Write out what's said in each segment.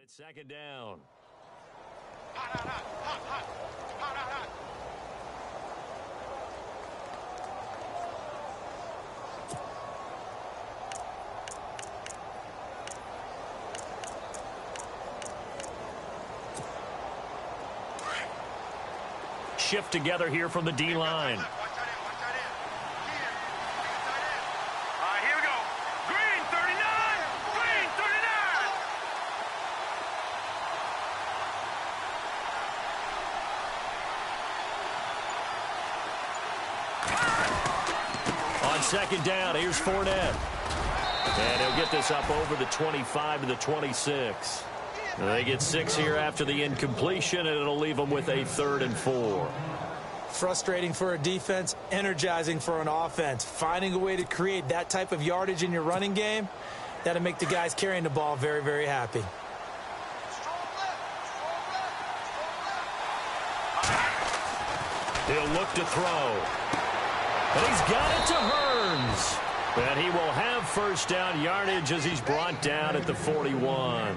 it's second down. Shift together here from the D-line. Second down, here's Fournette. And he'll get this up over the 25 to the 26. They get 6 here after the incompletion, and it'll leave them with a 3rd and 4. Frustrating for a defense, energizing for an offense. Finding a way to create that type of yardage in your running game, that'll make the guys carrying the ball very, very happy. He'll look to throw. And he's got it to Hearns. And he will have first down yardage as he's brought down at the 41.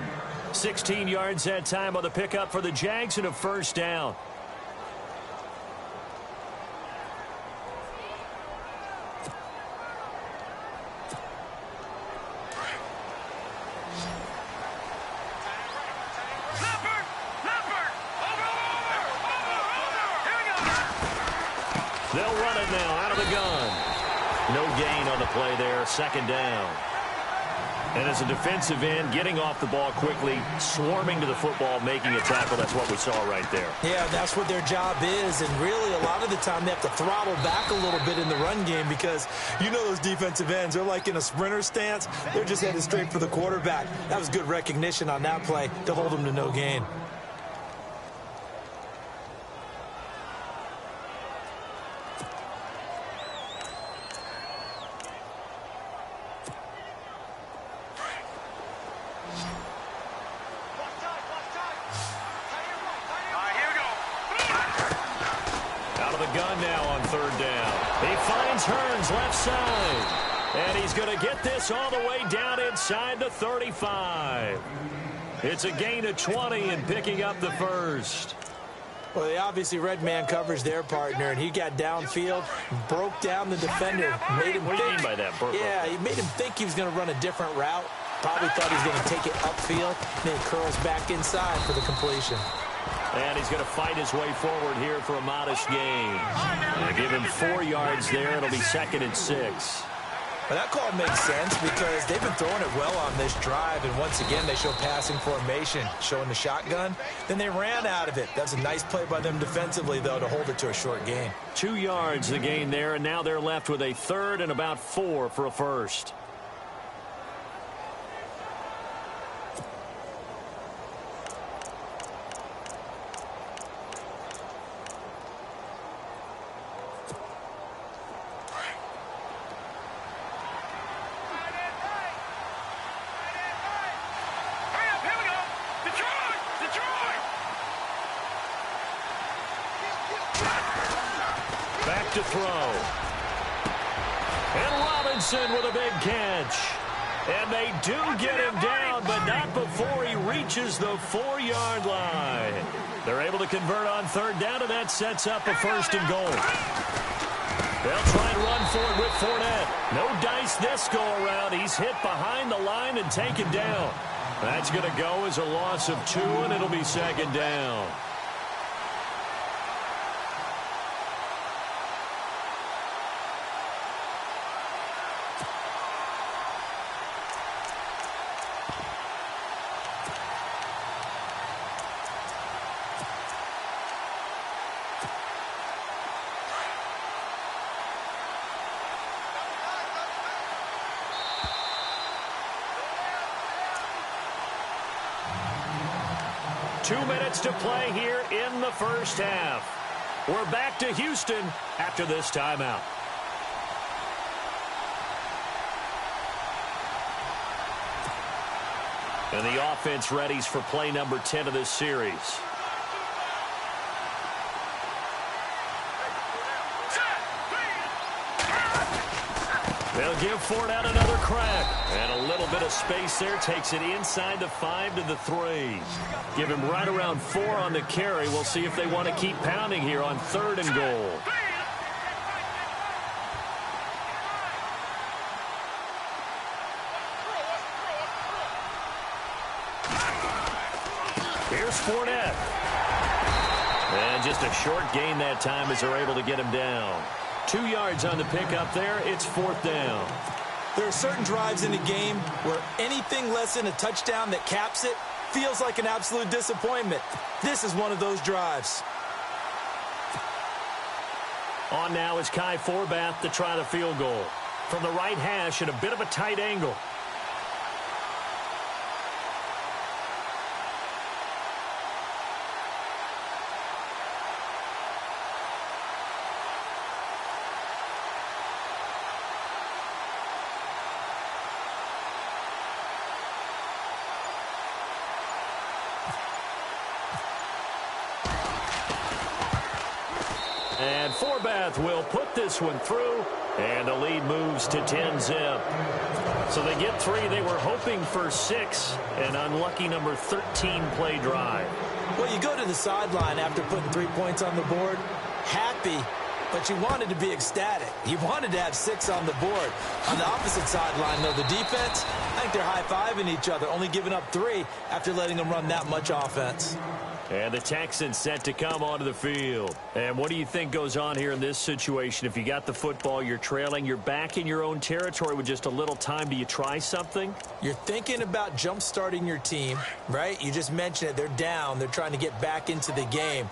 16 yards that time on the pickup for the Jags and a first down. They'll run it now out of the gun. No gain on the play there, second down. And as a defensive end, getting off the ball quickly, swarming to the football, making a tackle, that's what we saw right there. Yeah, that's what their job is, and really a lot of the time they have to throttle back a little bit in the run game because you know those defensive ends, they're like in a sprinter stance. They're just headed straight for the quarterback. That was good recognition on that play to hold them to no gain. Hearns left side. And he's going to get this all the way down inside the 35. It's a gain of 20 and picking up the first. Well, they obviously read man coverage their partner, and he got downfield, broke down the defender. Made him what do you mean by that, Burko? Yeah, he made him think he was going to run a different route. Probably thought he was going to take it upfield, then he curls back inside for the completion. And he's going to fight his way forward here for a modest gain. Give him 4 yards there. It'll be 2nd and 6. Well, that call makes sense because they've been throwing it well on this drive, and once again they show passing formation, showing the shotgun. Then they ran out of it. That's a nice play by them defensively, though, to hold it to a short gain. 2 yards the gain there, and now they're left with a 3rd and about 4 for a first. To throw. And Robinson with a big catch. And they do get him down, but not before he reaches the 4-yard line. They're able to convert on 3rd down, and that sets up a 1st and goal. They'll try and run for it with Fournette. No dice this go-around. He's hit behind the line and taken down. That's going to go as a loss of 2, and it'll be 2nd down. To play here in the first half. We're back to Houston after this timeout. And the offense readies for play number 10 of this series. They'll give Ford out another crack. And a little bit of space there takes it inside the 5 to the 3. Give him right around 4 on the carry. We'll see if they want to keep pounding here on 3rd and goal. Here's Fournette. And just a short gain that time as they're able to get him down. 2 yards on the pickup there. It's 4th down. There are certain drives in the game where anything less than a touchdown that caps it feels like an absolute disappointment. This is one of those drives. On now is Kai Forbath to try the field goal. From the right hash at a bit of a tight angle. And Forbath will put this one through, and the lead moves to 10-zip. So they get 3. They were hoping for 6, an unlucky number 13 play drive. Well, you go to the sideline after putting 3 points on the board, happy, but you wanted to be ecstatic. You wanted to have 6 on the board. On the opposite sideline, though, the defense, I think they're high-fiving each other, only giving up 3 after letting them run that much offense. And the Texans set to come onto the field. And what do you think goes on here in this situation? If you got the football, you're trailing, you're back in your own territory with just a little time. Do you try something? You're thinking about jump-starting your team, right? You just mentioned it. They're down. They're trying to get back into the game.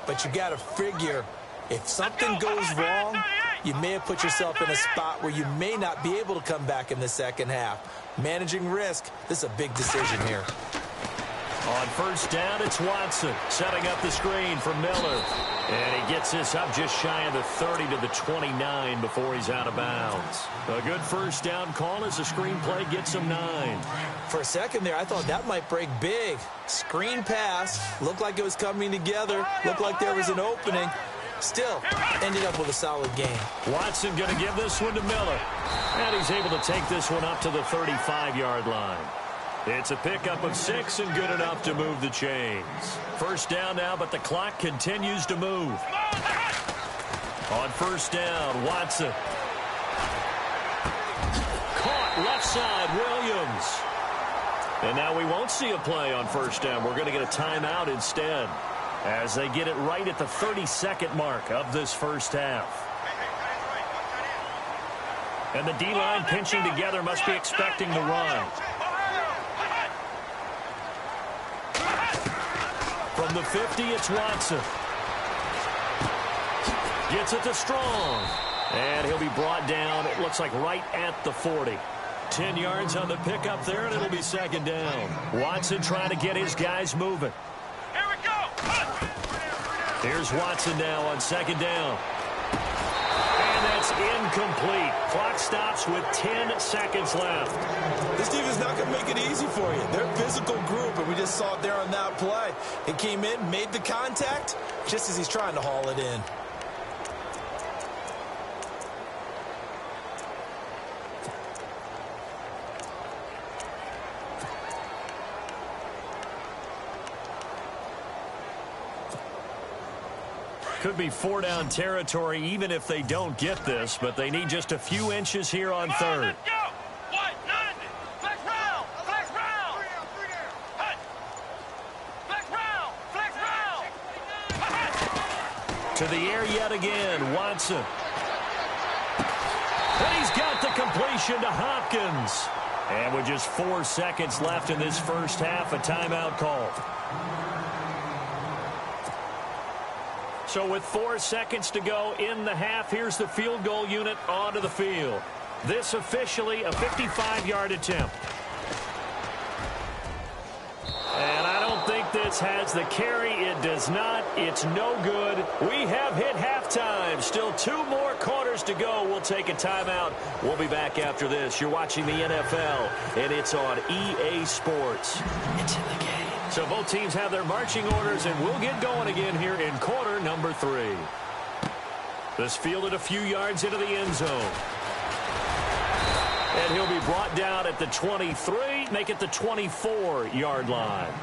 But you got to figure if something goes wrong, you may have put yourself in a spot where you may not be able to come back in the second half. Managing risk, this is a big decision here. On 1st down, it's Watson setting up the screen for Miller. And he gets this up just shy of the 30 to the 29 before he's out of bounds. A good 1st down call as the screenplay gets him 9. For a second there, I thought that might break big. Screen pass, looked like it was coming together, looked like there was an opening. Still, ended up with a solid game. Watson going to give this one to Miller. And he's able to take this one up to the 35-yard line. It's a pickup of 6 and good enough to move the chains. 1st down now, but the clock continues to move. On 1st down, Watson. Caught left side, Williams. And now we won't see a play on 1st down. We're going to get a timeout instead as they get it right at the 32nd mark of this 1st half. And the D-line pinching together must be expecting the run. From the 50, it's Watson. Gets it to Strong. And he'll be brought down, it looks like right at the 40. 10 yards on the pickup there, and it'll be 2nd down. Watson trying to get his guys moving. Here we go. Here's Watson now on 2nd down. And that's incomplete. Clock stops with 10 seconds left. This team is not going to make it easy for you. They're a physical group, and we just saw it there on that play. He came in, made the contact, just as he's trying to haul it in. Could be 4-down territory even if they don't get this, but they need just a few inches here on 3rd. To the air yet again, Watson. And he's got the completion to Hopkins. And with just 4 seconds left in this 1st half, a timeout call. So with 4 seconds to go in the half, here's the field goal unit onto the field. This officially a 55-yard attempt. And I don't think this has the carry. It does not. It's no good. We have hit halftime. Still 2 more quarters to go. We'll take a timeout. We'll be back after this. You're watching the NFL, and it's on EA Sports. It's in the game. So both teams have their marching orders, and we'll get going again here in quarter number 3. This fielded a few yards into the end zone. And he'll be brought down at the 23, make it the 24-yard line.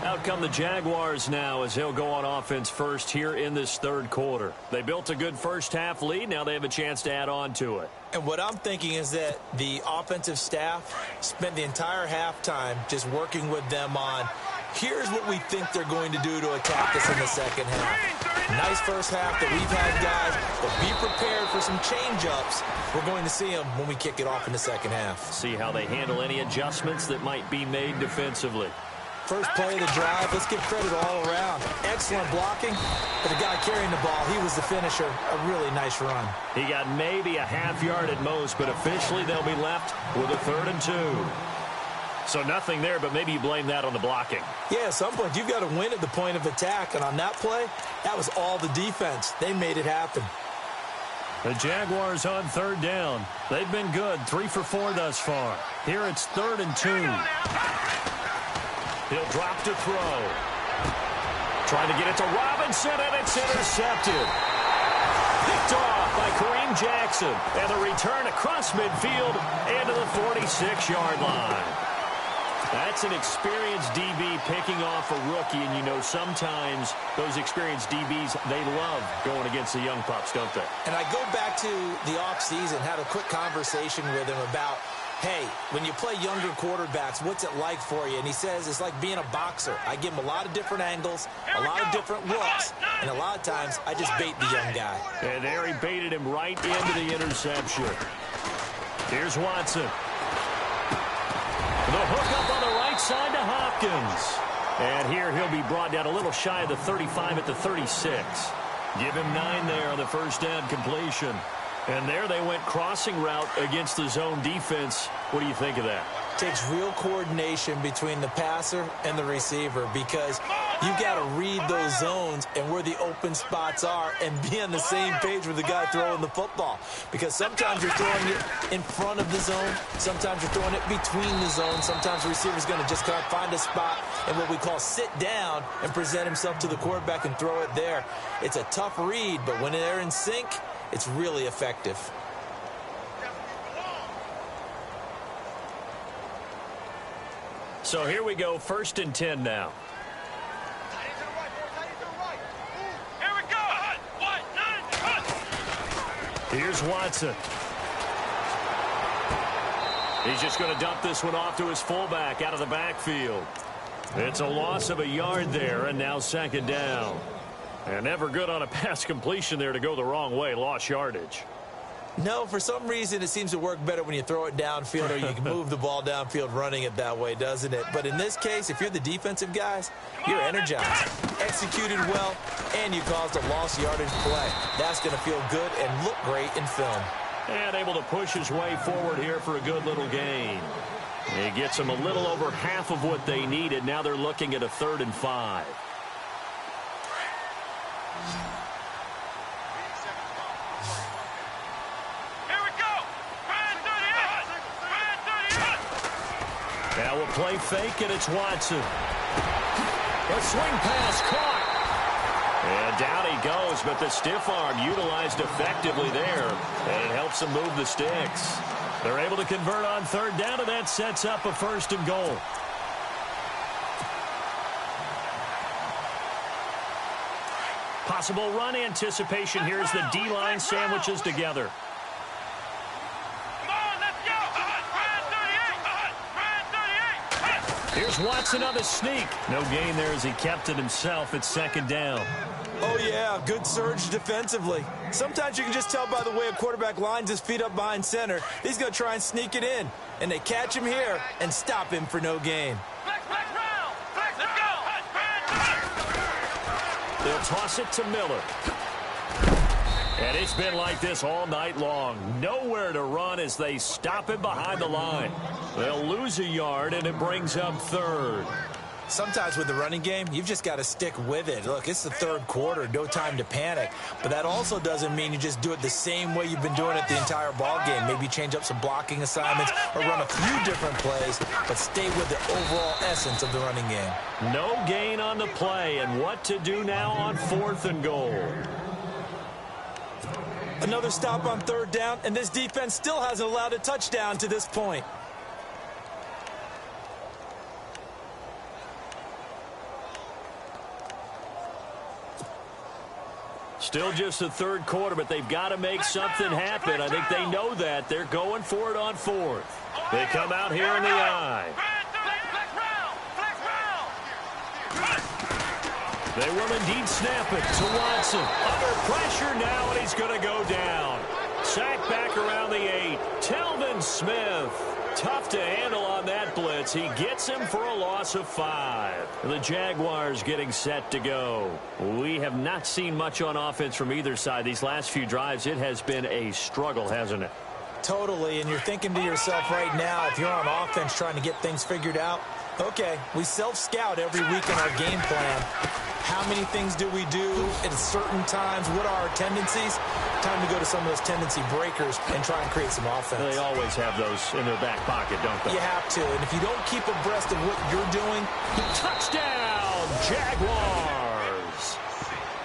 Out come the Jaguars now as they'll go on offense first here in this third quarter. They built a good first-half lead. Now they have a chance to add on to it. And what I'm thinking is that the offensive staff spent the entire halftime just working with them on, here's what we think they're going to do to attack us in the second half. Nice first half that we've had, guys, but be prepared for some change-ups. We're going to see them when we kick it off in the second half. See how they handle any adjustments that might be made defensively. First play of the drive, let's give credit all around. Excellent blocking, but the guy carrying the ball, he was the finisher. A really nice run. He got maybe a half yard at most, but officially they'll be left with a 3rd and 2. So nothing there, but maybe you blame that on the blocking. Yeah, at some point, you've got to win at the point of attack, and on that play, that was all the defense. They made it happen. The Jaguars on 3rd down. They've been good, 3 for 4 thus far. Here it's 3rd and 2. He'll drop to throw. Trying to get it to Robinson, and it's intercepted. Picked off by Kareem Jackson. And the return across midfield and to the 46-yard line. That's an experienced DB picking off a rookie, and you know sometimes those experienced DBs, they love going against the young pups, don't they? And I go back to the offseason, had a quick conversation with him about, hey, when you play younger quarterbacks, what's it like for you? And he says it's like being a boxer. I give him a lot of different angles, a lot of different looks, and a lot of times I just bait the young guy. And there he baited him right into the interception. Here's Watson. The hook up on the right side to Hopkins. And here he'll be brought down a little shy of the 35 at the 36. Give him 9 there on the first down completion. And there they went crossing route against the zone defense. What do you think of that? Takes real coordination between the passer and the receiver because you've got to read those zones and where the open spots are and be on the same page with the guy throwing the football. Because sometimes you're throwing it in front of the zone. Sometimes you're throwing it between the zones. Sometimes the receiver's going to just kind of find a spot and what we call sit down and present himself to the quarterback and throw it there. It's a tough read, but when they're in sync, it's really effective. So here we go, 1st and 10 now. Here we go. Here's Watson. He's just going to dump this one off to his fullback out of the backfield. It's a loss of a yard there, and now 2nd down. And never good on a pass completion there to go the wrong way. Lost yardage. No, for some reason it seems to work better when you throw it downfield or you can move the ball downfield running it that way, doesn't it? But in this case, if you're the defensive guys, you're energized, executed well, and you caused a lost yardage play. That's going to feel good and look great in film. And able to push his way forward here for a good little gain. He gets them a little over half of what they needed. Now they're looking at a 3rd and 5. Now we'll play fake, and it's Watson. A swing pass caught. And down he goes, but the stiff arm utilized effectively there. And it helps them move the sticks. They're able to convert on 3rd down, and that sets up a 1st and goal. Possible run anticipation here as the D-line sandwiches together. Here's Watson on the sneak. No gain there as he kept it himself. It's 2nd down. Oh, yeah, good surge defensively. Sometimes you can just tell by the way a quarterback lines his feet up behind center. He's going to try and sneak it in. And they catch him here and stop him for no gain. They'll toss it to Miller. And it's been like this all night long. Nowhere to run as they stop him behind the line. They'll lose a yard, and it brings up 3rd. Sometimes with the running game, you've just got to stick with it. Look, it's the 3rd quarter, no time to panic. But that also doesn't mean you just do it the same way you've been doing it the entire ball game. Maybe change up some blocking assignments or run a few different plays, but stay with the overall essence of the running game. No gain on the play, and what to do now on 4th and goal. Another stop on third down, and this defense still hasn't allowed a touchdown to this point. Still just the third quarter, but they've got to make something happen. I think they know that. They're going for it on fourth. They come out here in the eye. They will indeed snap it to Watson. Under pressure now, and he's going to go down. Sacked back around the 8. Telvin Smith. Tough to handle on that blitz. He gets him for a loss of 5. The Jaguars getting set to go. We have not seen much on offense from either side. These last few drives, it has been a struggle, hasn't it? Totally, and you're thinking to yourself right now, if you're on offense trying to get things figured out, okay, we self-scout every week in our game plan. How many things do we do at certain times? What are our tendencies? Time to go to some of those tendency breakers and try and create some offense. They always have those in their back pocket, don't they? You have to, and if you don't keep abreast of what you're doing, touchdown, Jaguars!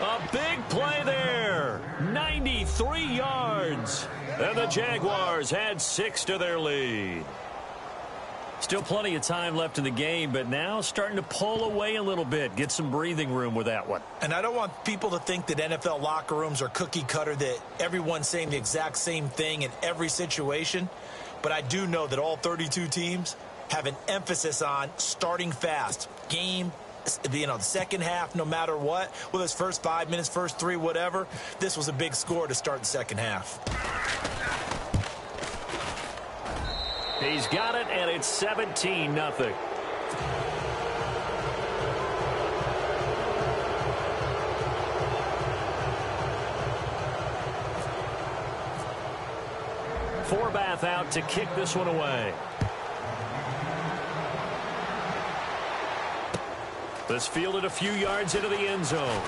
A big play there, 93 yards. And the Jaguars had 6 to their lead. Still plenty of time left in the game, but now starting to pull away a little bit. Get some breathing room with that one. And I don't want people to think that NFL locker rooms are cookie cutter, that everyone's saying the exact same thing in every situation. But I do know that all 32 teams have an emphasis on starting fast. Game, the second half, no matter what. Whether it's first 5 minutes, first 3, whatever. This was a big score to start the second half. He's got it, and it's 17-0. Forbath out to kick this one away. This fielded a few yards into the end zone.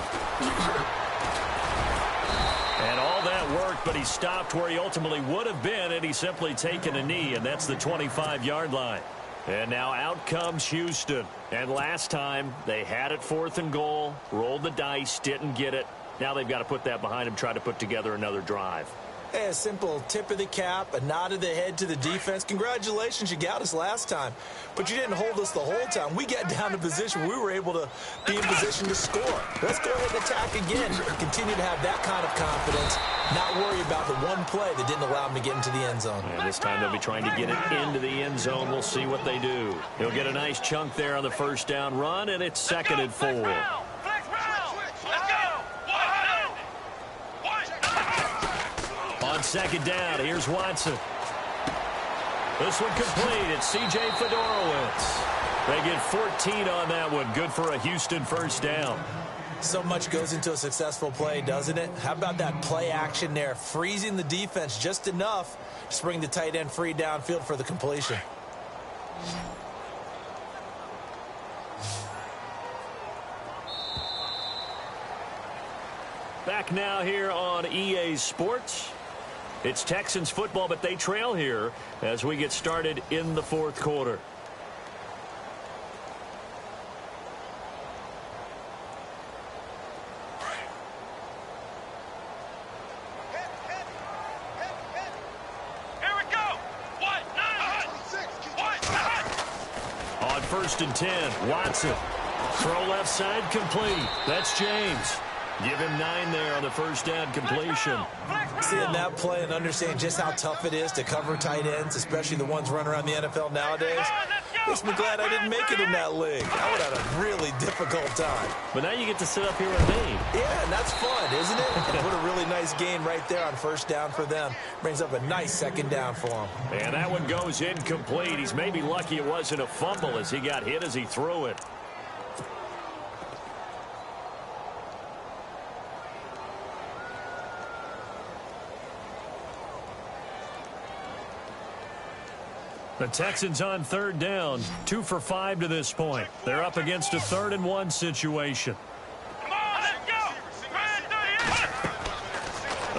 And all that worked, but he stopped where he ultimately would have been, and he's simply taken a knee, and that's the 25-yard line. And now out comes Houston. And last time, they had it 4th and goal, rolled the dice, didn't get it. Now they've got to put that behind him, try to put together another drive. Hey, a simple tip of the cap, a nod of the head to the defense. Congratulations, you got us last time. But you didn't hold us the whole time. We got down to position. We were able to be in position to score. Let's go ahead and attack again. Continue to have that kind of confidence. Not worry about the one play that didn't allow them to get into the end zone. And this time they'll be trying to get it into the end zone. We'll see what they do. He'll get a nice chunk there on the first down run, and it's 2nd and 4. On second down, here's Watson. This one complete. It's C.J. Fedorowicz. They get 14 on that one. Good for a Houston first down. So much goes into a successful play, doesn't it? How about that play action there? Freezing the defense just enough to bring the tight end free downfield for the completion. Back now here on EA Sports. It's Texans football, but they trail here as we get started in the 4th quarter. Here we go. On 1st and 10, Watson. Throw left side complete. That's James. Give him 9 there on the first down completion. Seeing that play and understanding just how tough it is to cover tight ends, especially the ones running around the NFL nowadays, makes me glad I didn't make it in that league. I would have had a really difficult time. But now you get to sit up here with me. Yeah, and that's fun, isn't it? And what a really nice gain right there on first down for them. Brings up a nice second down for them. And that one goes incomplete. He's maybe lucky it wasn't a fumble as he got hit as he threw it. The Texans on 3rd down, 2 for 5 to this point. They're up against a 3rd and 1 situation. Come on, let's go.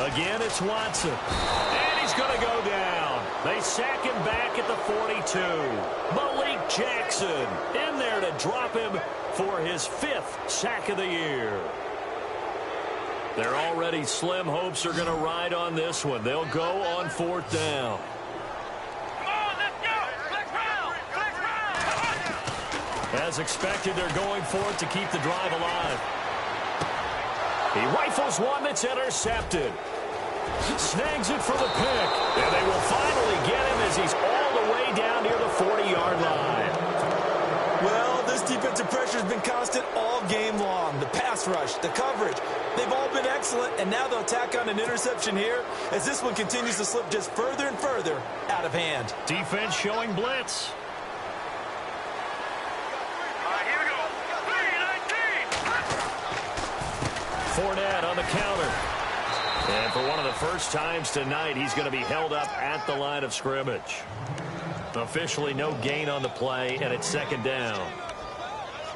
Again, it's Watson. And he's going to go down. They sack him back at the 42. Malik Jackson in there to drop him for his 5th sack of the year. Their already slim hopes are going to ride on this one. They'll go on 4th down. Come on, let's go. Flex round. Flex round. As expected, they're going for it to keep the drive alive. He rifles one that's intercepted. Snags it for the pick. And they will finally get him as he's all the way down near the 40-yard line. Well, this defensive pressure has been constant all game long. The pass rush, the coverage, they've all been excellent, and now they'll tack on an interception here as this one continues to slip just further and further out of hand. Defense showing blitz. All right, here we go. 3-19. Fournette on the counter. And for one of the first times tonight, he's going to be held up at the line of scrimmage. Officially no gain on the play, and it's 2nd down.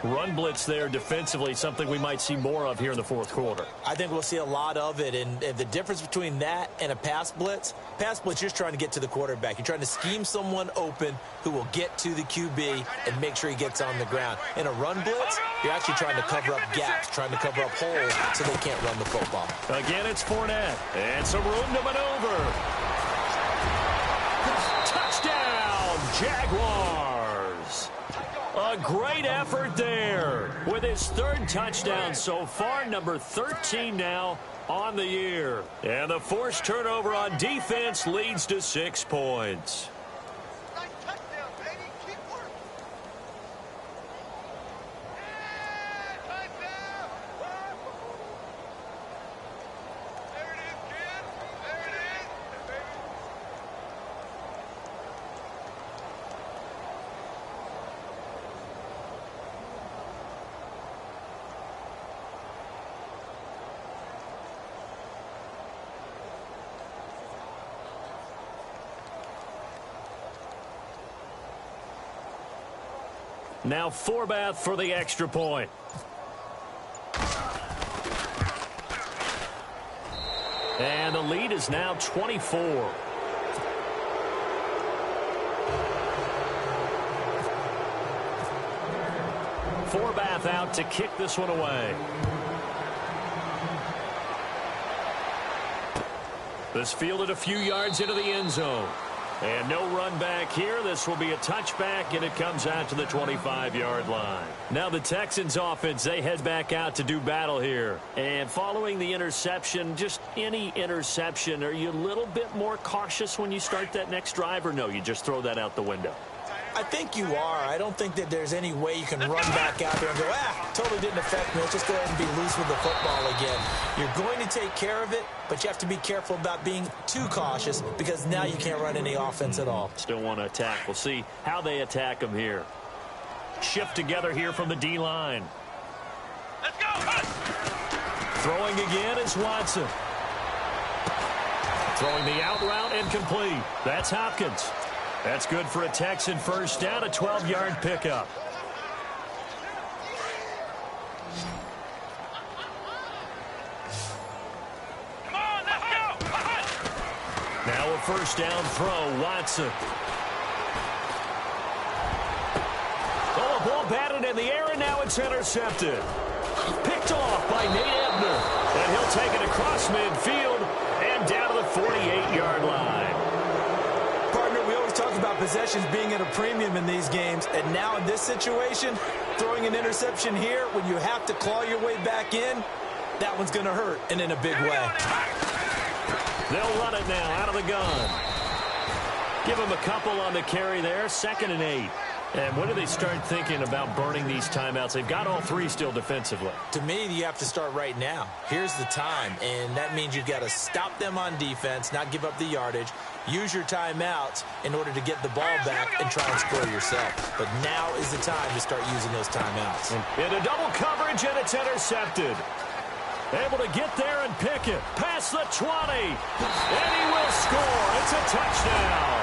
Run blitz there defensively, something we might see more of here in the 4th quarter. I think we'll see a lot of it, and the difference between that and a pass blitz, you're just trying to get to the quarterback. You're trying to scheme someone open who will get to the QB and make sure he gets on the ground. In a run blitz, you're actually trying to cover up gaps, trying to cover up holes so they can't run the football. Again, it's Fournette, and some room to maneuver. Touchdown, Jaguars! A great effort there with his 3rd touchdown so far, number 13 now on the year. And the forced turnover on defense leads to 6 points. Nice touchdown, baby. Keep working. Yeah, touchdown. There it is, kid. There it is. Baby. Now Forbath for the extra point. And the lead is now 24. Forbath out to kick this one away. This fielded a few yards into the end zone. And no run back here. This will be a touchback, and it comes out to the 25-yard line. Now the Texans offense, they head back out to do battle here. And following the interception, just any interception, are you a little bit more cautious when you start that next drive, or no, you just throw that out the window? I think you are. I don't think that there's any way you can run back out there and go, totally didn't affect me. Let's just go ahead and be loose with the football again. You're going to take care of it, but you have to be careful about being too cautious because now you can't run any offense at all. Still want to attack. We'll see how they attack them here. Shift together here from the D-line. Let's go. Throwing again is Watson. Throwing the out route and complete. That's Hopkins. That's good for a Texan first down, a 12-yard pickup. Come on, let's go. Now a first down throw, Watson. Oh, a ball batted in the air, and now it's intercepted. Picked off by Nate Ebner. And he'll take it across midfield and down to the 48-yard line. Talk about possessions being at a premium in these games, and now in this situation, throwing an interception here when you have to claw your way back in, that one's going to hurt, and in a big way. They'll run it now out of the gun. Give him a couple on the carry there, 2nd and 8. And when do they start thinking about burning these timeouts? They've got all 3 still defensively. To me, you have to start right now. Here's the time, and that means you've got to stop them on defense, not give up the yardage, use your timeouts in order to get the ball back and try and score yourself. But now is the time to start using those timeouts. In a double coverage, and it's intercepted. Able to get there and pick it. Past the 20. And he will score. It's a touchdown.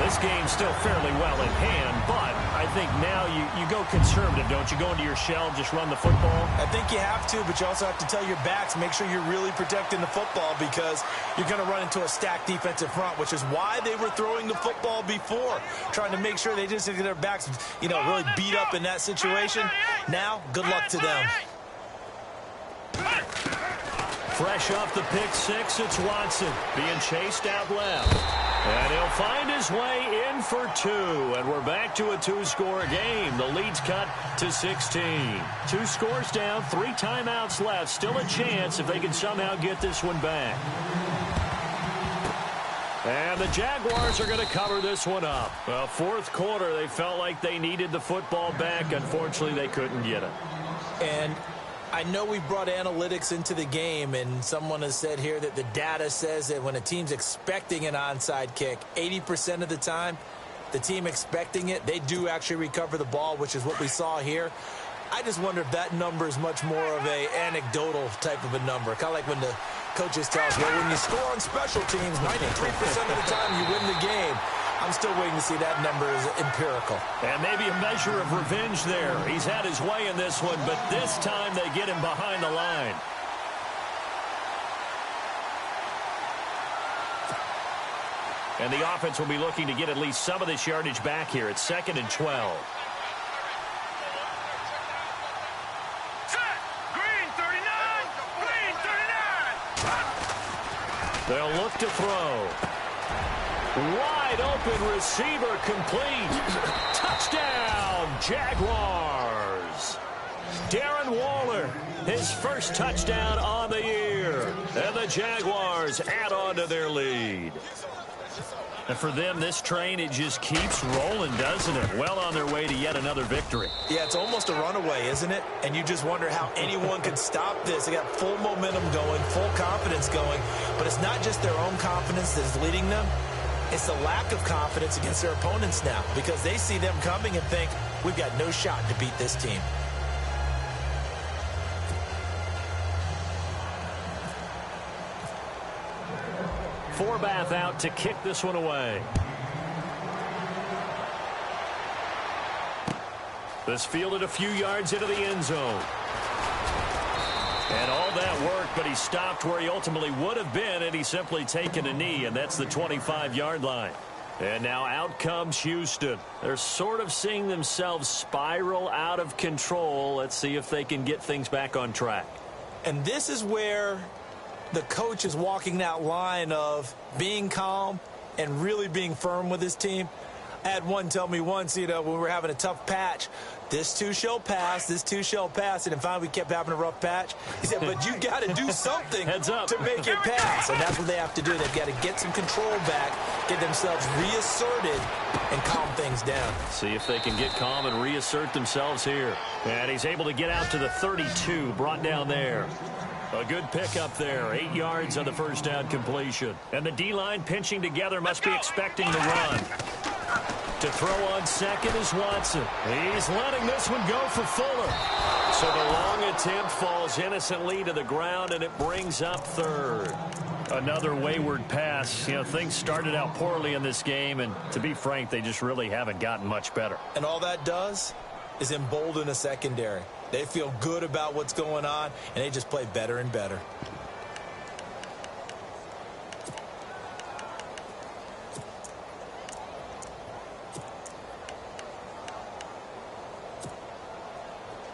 This game's still fairly well in hand, but I think now you go conservative, don't you? Go into your shell and just run the football? I think you have to, but you also have to tell your backs, make sure you're really protecting the football because you're going to run into a stacked defensive front, which is why they were throwing the football before, trying to make sure they just get their backs, really beat up in that situation. Now, good luck to them. Fresh off the pick six, it's Watson being chased out left. And he'll find his way in for two. And we're back to a two-score game. The lead's cut to 16. 2 scores down, 3 timeouts left. Still a chance if they can somehow get this one back. And the Jaguars are going to cover this one up. Well, fourth quarter, they felt like they needed the football back. Unfortunately, they couldn't get it. And I know we brought analytics into the game, and someone has said here that the data says that when a team's expecting an onside kick, 80% of the time, the team expecting it, they do actually recover the ball, which is what we saw here. I just wonder if that number is much more of a anecdotal type of a number. Kind of like when the coaches tell us, well, when you score on special teams, 93% of the time you win the game. I'm still waiting to see that number as empirical. And maybe a measure of revenge there. He's had his way in this one, but this time they get him behind the line. And the offense will be looking to get at least some of this yardage back here. It's 2nd and 12. They'll look to throw. Wide open receiver complete. Touchdown, Jaguars. Darren Waller, his first touchdown on the year. And the Jaguars add on to their lead. And for them, this train, it just keeps rolling, doesn't it? Well on their way to yet another victory. Yeah, it's almost a runaway, isn't it? And you just wonder how anyone could stop this. They got full momentum going, full confidence going. But it's not just their own confidence that is leading them. It's the lack of confidence against their opponents now, because they see them coming and think, we've got no shot to beat this team. Forbath out to kick this one away. This fielded a few yards into the end zone. And all that work, but he stopped where he ultimately would have been, and he's simply taken a knee, and that's the 25-yard line. And now out comes Houston. They're sort of seeing themselves spiral out of control. Let's see if they can get things back on track. And this is where the coach is walking that line of being calm and really being firm with his team. I had one tell me once, when we were having a tough patch, this too shall pass, this too shall pass. And finally we kept having a rough patch. He said, but you got to do something to make it pass. And that's what they have to do. They've got to get some control back, get themselves reasserted, and calm things down. See if they can get calm and reassert themselves here. And he's able to get out to the 32, brought down there. A good pickup there. 8 yards on the first down completion. And the D-line pinching together, must be expecting the run. To throw on second is Watson. He's letting this one go for Fuller. So the long attempt falls innocently to the ground, and it brings up third. Another wayward pass. Things started out poorly in this game, and to be frank, they just really haven't gotten much better. And all that does is embolden a secondary. They feel good about what's going on, and they just play better and better.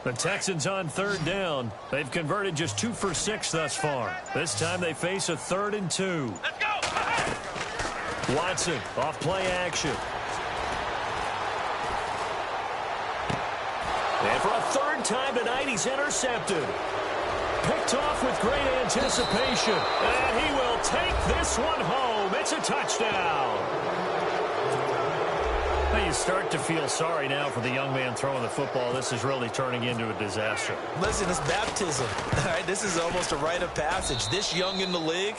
The Texans on third down. They've converted just 2 for 6 thus far. This time they face a 3rd and 2. Let's go! Watson off play action. And for a 3rd time tonight, he's intercepted. Picked off with great anticipation. And he will take this one home. It's a touchdown. You start to feel sorry now for the young man throwing the football. This is really turning into a disaster. Listen, it's baptism. All right, this is almost a rite of passage. This young in the league,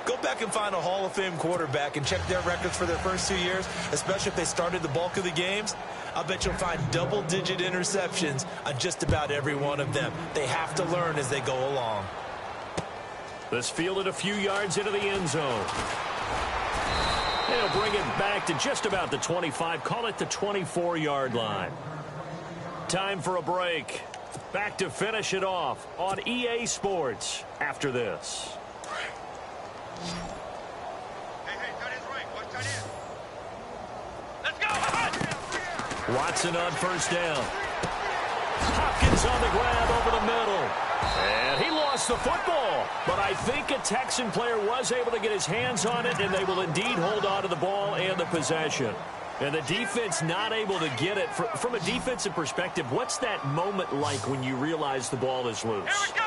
go back and find a Hall of Fame quarterback and check their records for their first 2 years, especially if they started the bulk of the games. I bet you'll find double-digit interceptions on just about every one of them. They have to learn as they go along. This fielded a few yards into the end zone. They'll bring it back to just about the 25. Call it the 24-yard line. Time for a break. Back to finish it off on EA Sports after this. Let's go! Watson on first down. Hopkins on the grab over the middle. And he lost gets the football. But I think a Texan player was able to get his hands on it, and they will indeed hold on to the ball and the possession. And the defense not able to get it. From a defensive perspective, what's that moment like when you realize the ball is loose? Here we go.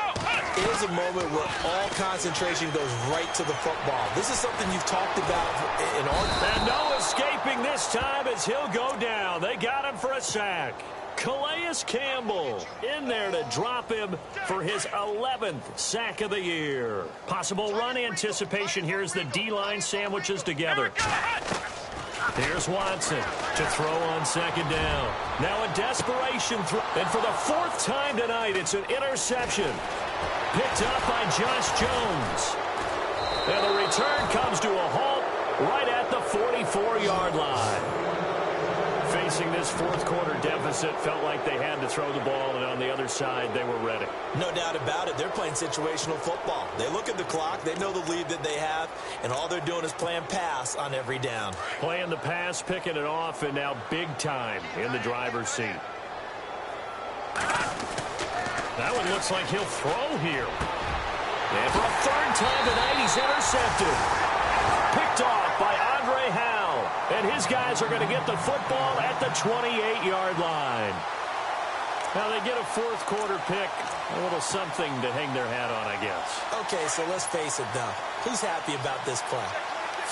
It is a moment where all concentration goes right to the football. This is something you've talked about in our... And no escaping this time as he'll go down. They got him for a sack. Calais Campbell in there to drop him for his 11th sack of the year. Possible run anticipation here as the D-line sandwiches together. Here's Watson to throw on second down. Now a desperation throw. And for the 4th time tonight, it's an interception. Picked up by Josh Jones. And the return comes to a halt right at the 44-yard line. Facing this 4th quarter deficit, felt like they had to throw the ball, and on the other side, they were ready. No doubt about it. They're playing situational football. They look at the clock. They know the lead that they have, and all they're doing is playing pass on every down. Playing the pass, picking it off, and now big time in the driver's seat. That one looks like he'll throw here. And for a 3rd time tonight, he's intercepted. Picked off by Andre Howe. And his guys are going to get the football at the 28-yard line. Now they get a 4th quarter pick. A little something to hang their hat on, I guess. Okay, so let's face it, though. Who's happy about this play?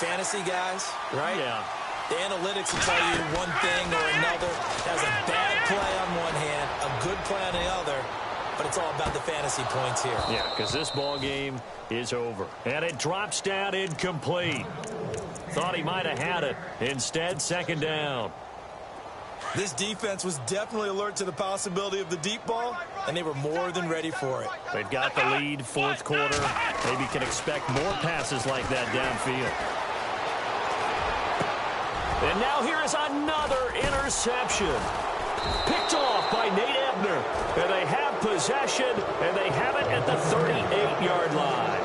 Fantasy guys, right? Yeah. The analytics will tell you one thing or another. That's a bad play on one hand, a good play on the other. But it's all about the fantasy points here. Yeah, because this ball game is over. And it drops down incomplete. Thought he might have had it. Instead, 2nd down. This defense was definitely alert to the possibility of the deep ball, and they were more than ready for it. They've got the lead, 4th quarter. Maybe can expect more passes like that downfield. And now here is another interception. Picked off by Nate Ebner. And they have possession, and they have it at the 38-yard line.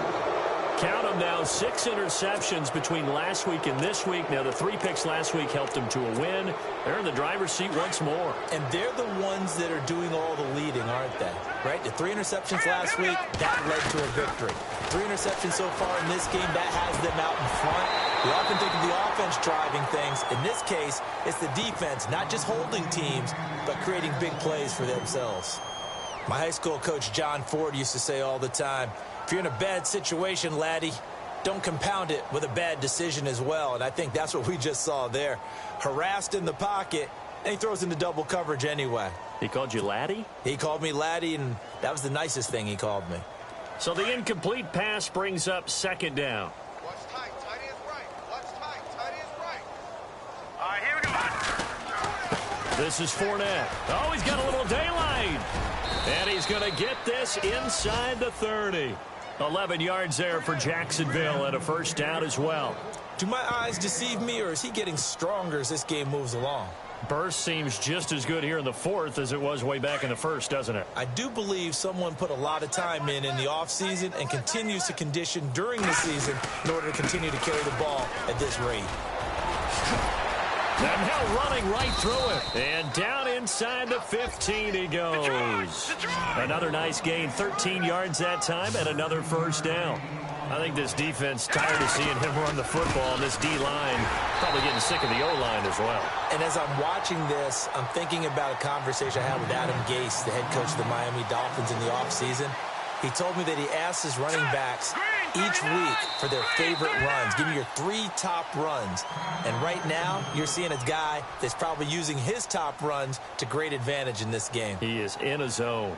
Count them now, 6 interceptions between last week and this week. Now, the 3 picks last week helped them to a win. They're in the driver's seat once more. And they're the ones that are doing all the leading, aren't they? Right? The 3 interceptions last week, that led to a victory. 3 interceptions so far in this game, that has them out in front. We often think of the offense driving things. In this case, it's the defense, not just holding teams, but creating big plays for themselves. My high school coach, John Ford, used to say all the time, if you're in a bad situation, laddie, don't compound it with a bad decision as well. And I think that's what we just saw there. Harassed in the pocket, and he throws into double coverage anyway. He called you laddie? He called me laddie, and that was the nicest thing he called me. So the incomplete pass brings up 2nd down. Watch tight. Tight is right. Watch tight. Tight is right. All right, here we go. This is Fournette. Oh, he's got a little daylight. And he's going to get this inside the 30. 11 yards there for Jacksonville and a 1st down as well. Do my eyes deceive me, or is he getting stronger as this game moves along? Burst seems just as good here in the 4th as it was way back in the 1st, doesn't it? I do believe someone put a lot of time in the offseason and continues to condition during the season in order to continue to carry the ball at this rate. And now running right through it. And down inside the 15 he goes. Another nice gain, 13 yards that time, and another 1st down. I think this defense tired of seeing him run the football, and this D-line probably getting sick of the O-line as well. And as I'm watching this, I'm thinking about a conversation I had with Adam Gase, the head coach of the Miami Dolphins in the offseason. He told me that he asked his running backs each week for their favorite runs. Give me your 3 top runs. And right now, you're seeing a guy that's probably using his top runs to great advantage in this game. He is in a zone.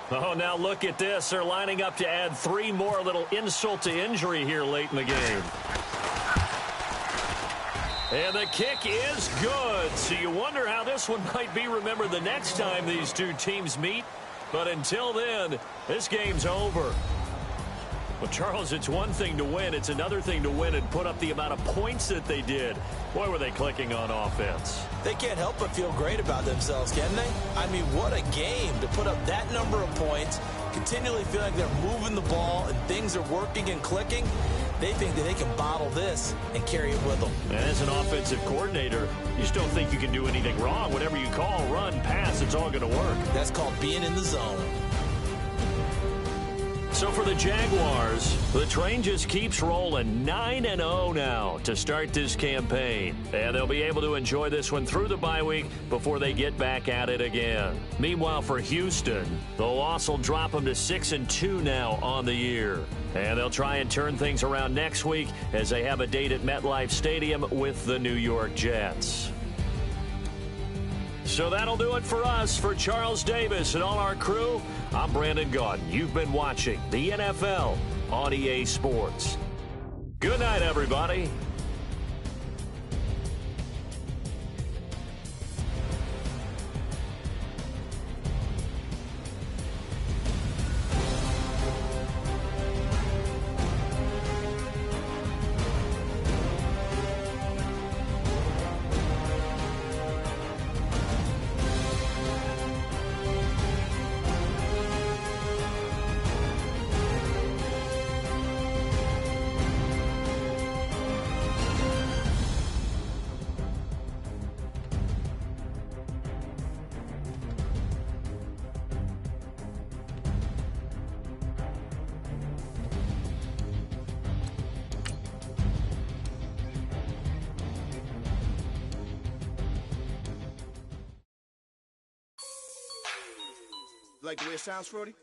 Oh, now look at this. They're lining up to add 3 more, a little insult to injury here late in the game. And the kick is good. So you wonder how this one might be remembered the next time these 2 teams meet. But until then, this game's over. Well, Charles, it's one thing to win. It's another thing to win and put up the amount of points that they did. Boy, were they clicking on offense. They can't help but feel great about themselves, can they? I mean, what a game to put up that number of points continually feel like they're moving the ball and things are working and clicking, they think that they can bottle this and carry it with them. And as an offensive coordinator, you just don't think you can do anything wrong. Whatever you call, run, pass, it's all going to work. That's called being in the zone. So for the Jaguars, the train just keeps rolling 9-0 now to start this campaign. And they'll be able to enjoy this one through the bye week before they get back at it again. Meanwhile, for Houston, the loss will drop them to 6-2 now on the year. And they'll try and turn things around next week as they have a date at MetLife Stadium with the New York Jets. So that'll do it for us. For Charles Davis and all our crew, I'm Brandon Gaudin. You've been watching the NFL on EA Sports. Good night, everybody. Like the way it sounds, Fruity?